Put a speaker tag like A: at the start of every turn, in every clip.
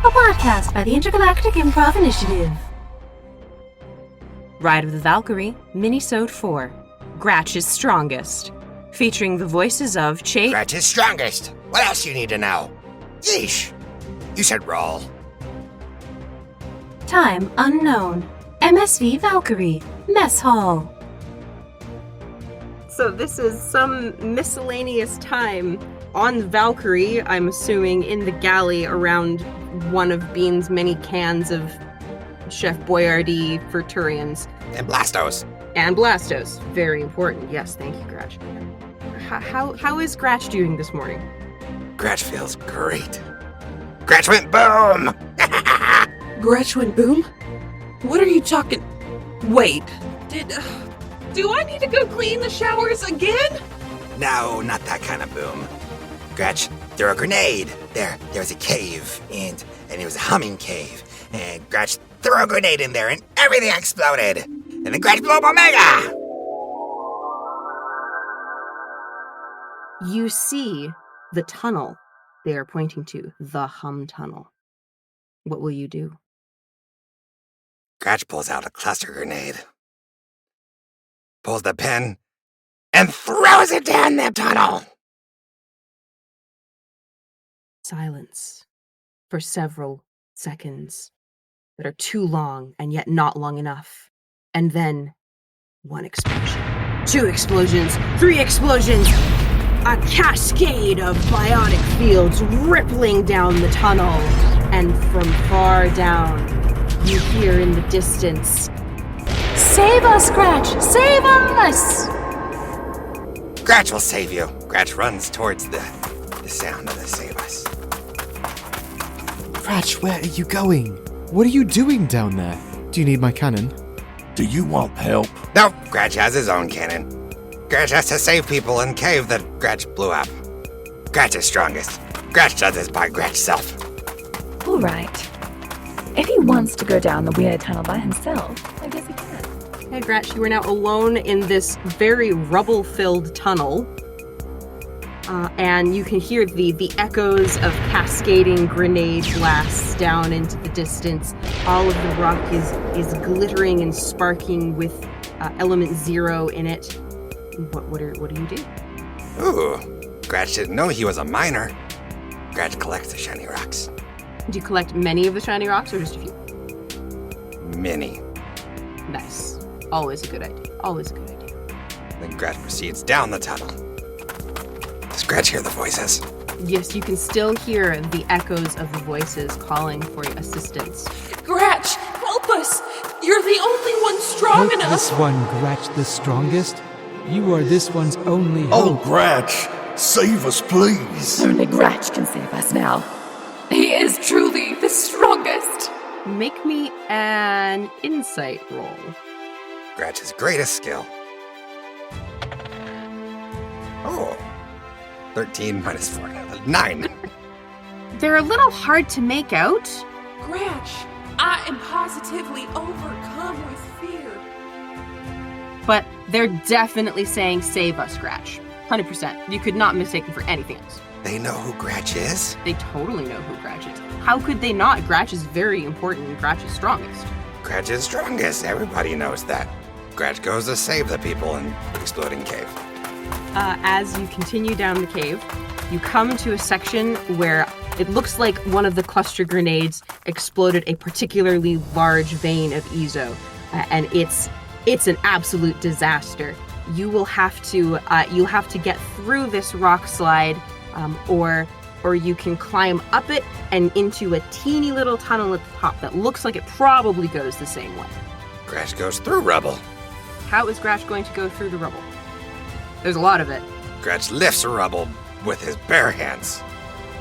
A: a podcast by the Intergalactic Improv Initiative.
B: Ride of the Valkyrie, Minisode 4, Gratch is Strongest, featuring the voices of
C: Gratch is strongest. What else do you need to know? Yeesh. You said roll.
A: Time unknown. MSV Valkyrie, Mess Hall.
B: So this is some miscellaneous time on the Valkyrie, I'm assuming, in the galley around one of Bean's many cans of Chef Boyardee for Turians.
C: And Blastos.
B: And Blastos. Very important. Yes, thank you, Gratch. How is Gratch doing this morning?
C: Gratch feels great. Gratch went boom!
D: Gratch went boom? What are you talking? Wait, do I need to go clean the showers again?
C: No, not that kind of boom. Gratch threw a grenade. There was a cave, and it was a humming cave. And Gratch threw a grenade in there, and everything exploded. And then Gratch blew up Omega!
B: You see the tunnel they are pointing to, the Hum Tunnel. What will you do?
C: Gratch pulls out a cluster grenade, pulls the pin, and throws it down the tunnel!
B: Silence for several seconds that are too long and yet not long enough. And then one explosion, 2 explosions, 3 explosions, a cascade of biotic fields rippling down the tunnel. And from far down, you hear in the distance,
A: Save us, Gratch! Save us!
C: Gratch will save you. Gratch runs towards the sound of the save us.
E: Gratch, where are you going? What are you doing down there? Do you need my cannon?
F: Do you want help?
C: No, Gratch has his own cannon. Gratch has to save people in cave that Gratch blew up. Gratch is strongest. Gratch does this by Gratch self.
G: All right. If he wants to go down the weird tunnel by himself, I guess he can.
B: Hey, Gratch, you are now alone in this very rubble-filled tunnel. And you can hear the echoes of cascading grenade blasts down into the distance. All of the rock is glittering and sparking with element 0 in it. What do you do?
C: Ooh, Gratch didn't know he was a miner. Gratch collects the shiny rocks.
B: Do you collect many of the shiny rocks or just a few?
C: Many.
B: Nice. Always a good idea. Always a good idea.
C: Then Gratch proceeds down the tunnel. Does Gratch hear the voices?
B: Yes, you can still hear the echoes of the voices calling for assistance.
D: Gratch, help us! You're the only one strong enough!
H: This one, Gratch the strongest? You are this one's only hope.
F: Oh, Gratch, save us, please!
G: Only Gratch can save us now. He is truly the strongest!
B: Make me an insight roll.
C: Gratch's greatest skill. Oh. 13 minus 4. 9.
B: They're a little hard to make out.
D: Gratch, I am positively overcome with fear.
B: But they're definitely saying save us, Gratch. 100%. You could not mistake them for anything else.
C: They know who Gratch is?
B: They totally know who Gratch is. How could they not? Gratch is very important and Gratch is strongest.
C: Gratch is strongest. Everybody knows that. Gratch goes to save the people in Exploding Cave.
B: As you continue down the cave, you come to a section where it looks like one of the cluster grenades exploded a particularly large vein of Ezo, and it's an absolute disaster. You will have to you'll have to get through this rock slide, or you can climb up it and into a teeny little tunnel at the top that looks like it probably goes the same way.
C: Gratch goes through rubble.
B: How is Gratch going to go through the rubble? There's a lot of it.
C: Gratch lifts rubble with his bare hands.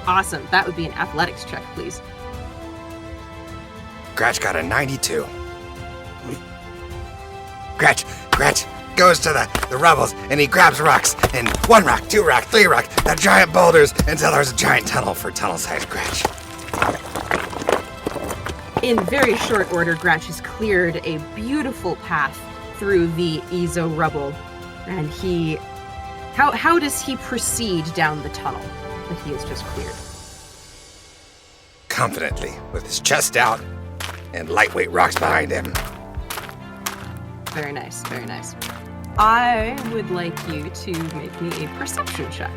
B: Awesome. That would be an athletics check, please.
C: Gratch got a 92. Gratch goes to the rubbles, and he grabs rocks, and 1 rock, 2 rock, 3 rock, the giant boulders, until there's a giant tunnel for tunnel-sized Gratch.
B: In very short order, Gratch has cleared a beautiful path through the Ezo rubble, and how does he proceed down the tunnel that he has just cleared?
C: confidently with his chest out and lightweight rocks behind him.
B: Very nice, very nice. I would like you to make me a perception check.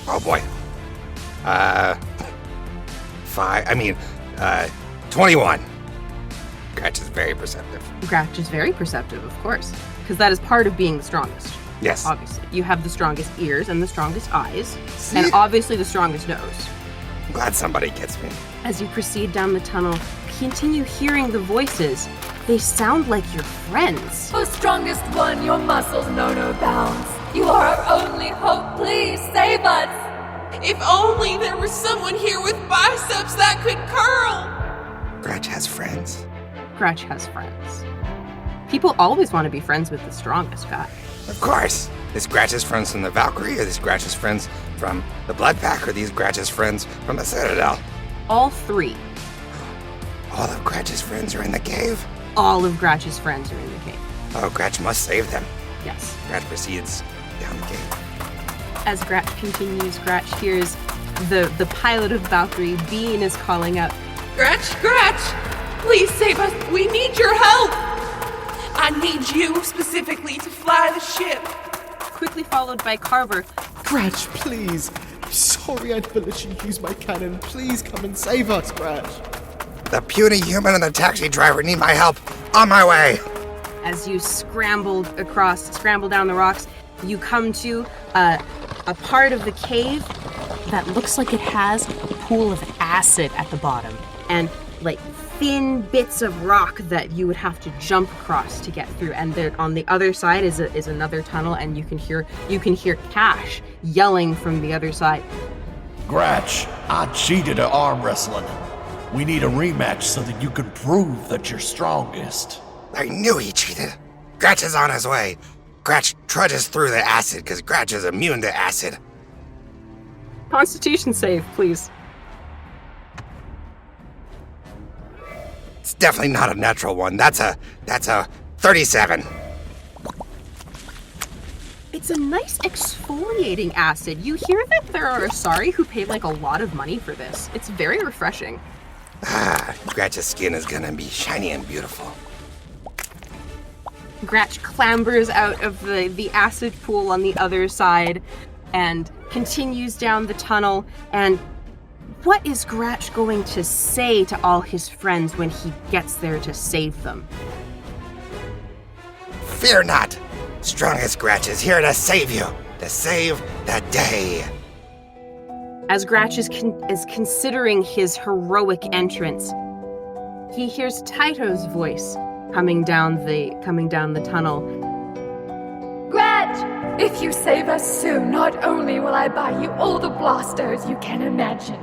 C: Oh boy. 21. Gratch is very perceptive.
B: Gratch is very perceptive, of course, because that is part of being the strongest.
C: Yes.
B: Obviously. You have the strongest ears and the strongest eyes,
C: See?
B: and obviously the strongest nose.
C: I'm glad somebody gets me.
B: As you proceed down the tunnel, continue hearing the voices. They sound like your friends.
G: Oh, strongest one, your muscles know no bounds. You are our only hope. Please save us.
D: If only there was someone here with biceps that could curl!
C: Gratch has friends.
B: Gratch has friends. People always want to be friends with the strongest guy.
C: Of course. Is Gratch's friends from the Valkyrie, or these Gratch's friends from the Blood Pack, or these Gratch's friends from the Citadel?
B: All three.
C: All of Gratch's friends are in the cave?
B: All of Gratch's friends are in the cave.
C: Oh, Gratch must save them.
B: Yes.
C: Gratch proceeds down the cave.
B: As Gratch continues, Gratch hears the pilot of Valkyrie, Bean, is calling out,
D: Gratch, please save us. We need your help. I need you specifically to fly the ship.
B: quickly followed by Carver.
E: Gratch, please. I'm sorry I never let you use my cannon. Please come and save us, Gratch.
C: The puny human and the taxi driver need my help. On my way.
B: As you scramble down the rocks, you come to a part of the cave that looks like it has a pool of acid at the bottom, and like thin bits of rock that you would have to jump across to get through. And there, on the other side is another tunnel, and you can hear Kache yelling from the other side.
F: Gratch, I cheated at arm wrestling. We need a rematch so that you can prove that you're strongest.
C: I knew he cheated. Gratch is on his way. Gratch trudges through the acid because Gratch is immune to acid.
B: Constitution save, please.
C: It's definitely not a natural one. That's a 37.
B: It's a nice exfoliating acid. You hear that there are Asari who paid like a lot of money for this. It's very refreshing.
C: Gratch's skin is gonna be shiny and beautiful.
B: Gratch clambers out of the acid pool on the other side and continues down the tunnel. And what is Gratch going to say to all his friends when he gets there to save them?
C: Fear not. Strongest Gratch is here to save you. To save the day.
B: As Gratch is considering his heroic entrance, he hears Titoh's voice coming down the tunnel.
G: Gratch, if you save us soon, not only will I buy you all the blasters you can imagine,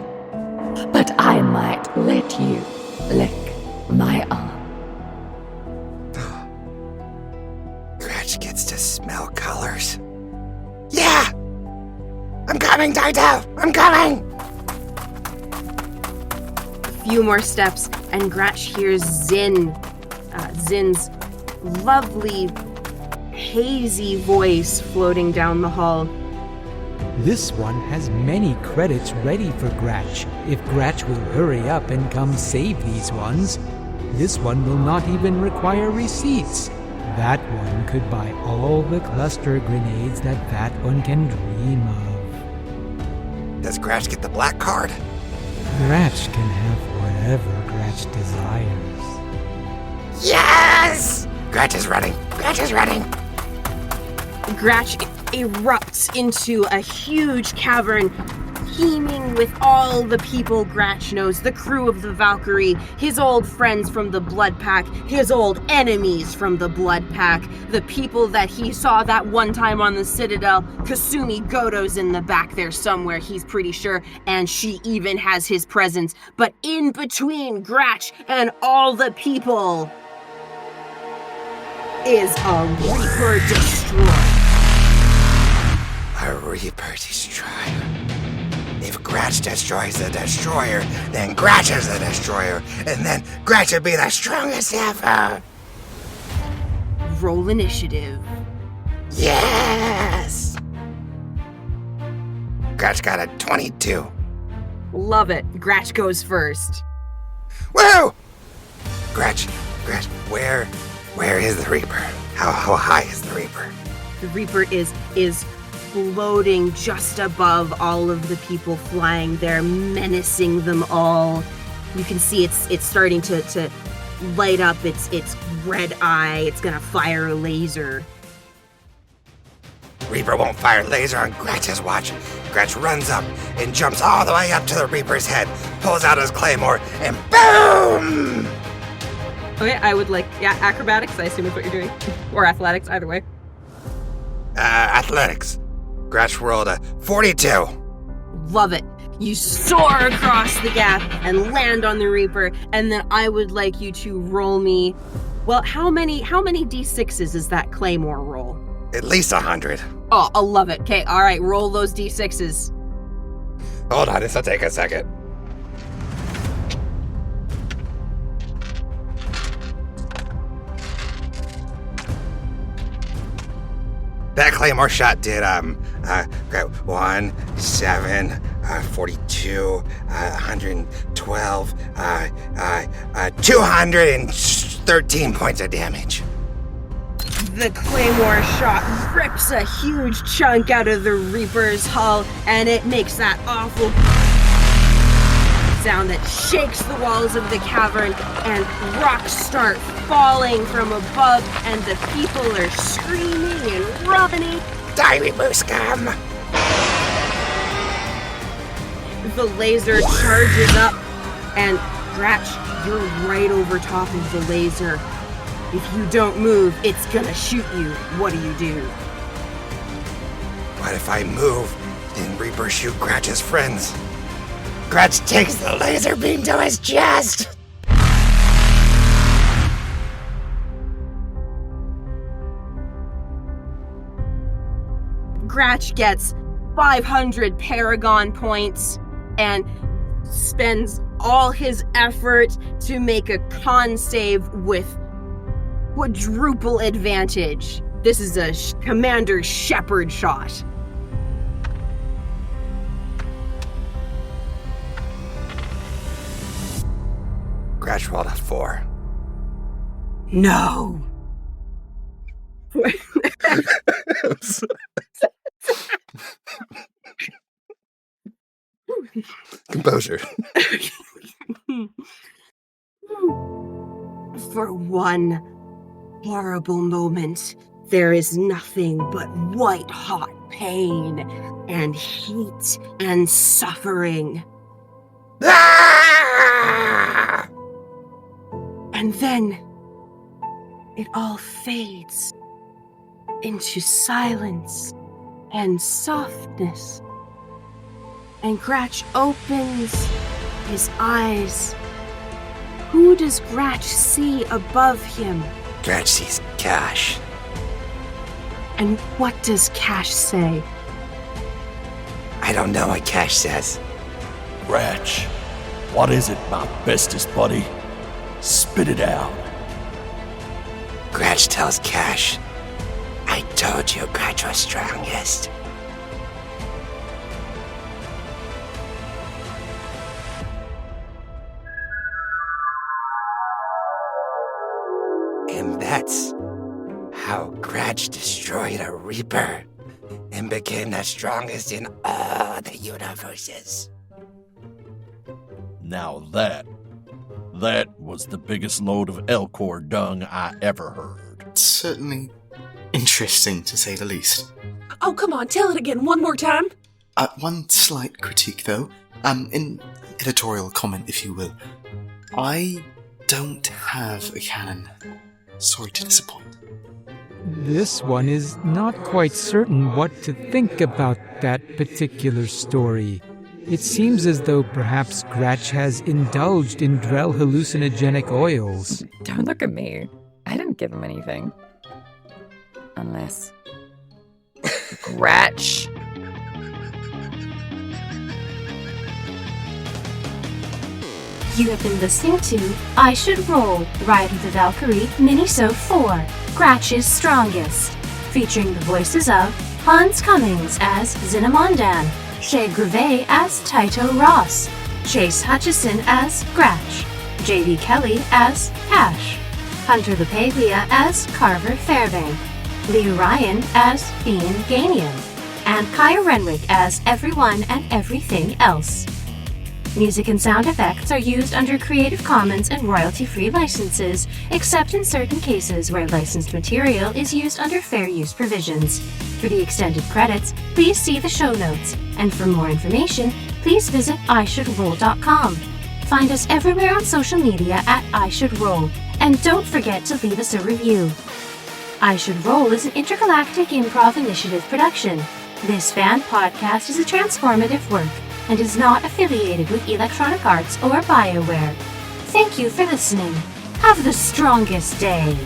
G: but I might let you lick my arm.
C: Gratch gets to smell colors. Yeah! I'm coming, Titoh! I'm coming!
B: A few more steps, and Gratch hears Zin's lovely, hazy voice floating down the hall.
H: This one has many credits ready for Gratch. If Gratch will hurry up and come save these ones, this one will not even require receipts. That one could buy all the cluster grenades that one can dream of.
C: Does Gratch get the black card?
H: Gratch can have whatever Gratch desires.
C: Yes! Gratch is running. Gratch is running.
B: Gratch erupts into a huge cavern, teeming with all the people Gratch knows, the crew of the Valkyrie, his old friends from the Blood Pack, his old enemies from the Blood Pack, the people that he saw that one time on the Citadel. Kasumi Goto's in the back there somewhere, he's pretty sure, and she even has his presence. But in between Gratch and all the people is a Reaper Destroyer.
C: A Reaper Destroyer. If Gratch destroys the Destroyer, then Gratch is the Destroyer, and then Gratch would be the strongest ever.
B: Roll initiative.
C: Yes! Gratch got a 22.
B: Love it. Gratch goes first.
C: Woo! Gratch, where is the Reaper? How high is the Reaper?
B: The Reaper is floating just above all of the people flying there, menacing them all. You can see it's starting to light up its red eye. It's gonna fire a laser.
C: Reaper won't fire laser on Gratch's watch. Gratch runs up and jumps all the way up to the Reaper's head, pulls out his claymore, and boom!
B: Okay, I would like, acrobatics, I assume is what you're doing. Or athletics, either way.
C: Athletics. Gratch rolled a 42.
B: Love it. You soar across the gap and land on the Reaper, and then I would like you to roll me, well, how many d6s is that claymore roll?
C: At least 100.
B: Oh, I love it. Okay, all right, roll those d6s.
C: Hold on, this'll take a second. That claymore shot did 1, 7, 42, 112, 213 points of damage.
B: The claymore shot rips a huge chunk out of the Reaper's hull, and it makes that awful sound that shakes the walls of the cavern, and rocks start falling from above, and the people are screaming and running.
C: Die, Reaper scum!
B: The laser charges up, and Gratch, you're right over top of the laser. If you don't move, it's gonna shoot you. What do?
C: What if I move, then Reaper shoot Gratch's friends? Gratch takes the laser beam to his chest!
B: Gratch gets 500 Paragon points and spends all his effort to make a con save with quadruple advantage. This is a Commander Shepard shot.
C: Gratch rolled a 4.
B: No.
C: Composure.
B: For one horrible moment, there is nothing but white-hot pain and heat and suffering.
C: Ah!
B: And then it all fades into silence and softness. And Gratch opens his eyes. Who does Gratch see above him?
C: Gratch sees Kache.
B: And what does Kache say?
C: I don't know what Kache says.
F: Gratch, what is it, my bestest buddy? Spit it out.
C: Gratch tells Kache, I told you Gratch was strongest. And that's how Gratch destroyed a Reaper and became the strongest in all the universes.
F: Now that was the biggest load of Elcor dung I ever heard.
E: Certainly interesting, to say the least.
D: Oh, come on, tell it again one more time.
E: One slight critique, though. An editorial comment, if you will. I don't have a cannon. Sorry to disappoint.
H: This one is not quite certain what to think about that particular story. It seems as though perhaps Gratch has indulged in Drell hallucinogenic oils.
G: Don't look at me. I didn't give him anything. Unless... Gratch.
A: You have been listening to I Should Roll, Ride with the Valkyrie, Minisode 4, Gratch's Strongest, featuring the voices of Cummings as Zynamondan, Grové as Titoh Raas, Chase Hutchison as Gratch, J.D. Kelly as Kache, Hunter LaPaglia as Carver Fairbank, Leah Ryan as Bean Gainian, and Kaya Renwick as everyone and everything else. Music and sound effects are used under Creative Commons and royalty-free licenses, except in certain cases where licensed material is used under fair use provisions. For the extended credits, please see the show notes, and for more information, please visit ishouldroll.com. Find us everywhere on social media at ishouldroll, and don't forget to leave us a review. I Should Roll is an Intergalactic Improv Initiative production. This fan podcast is a transformative work and is not affiliated with Electronic Arts or BioWare. Thank you for listening. Have the strongest day.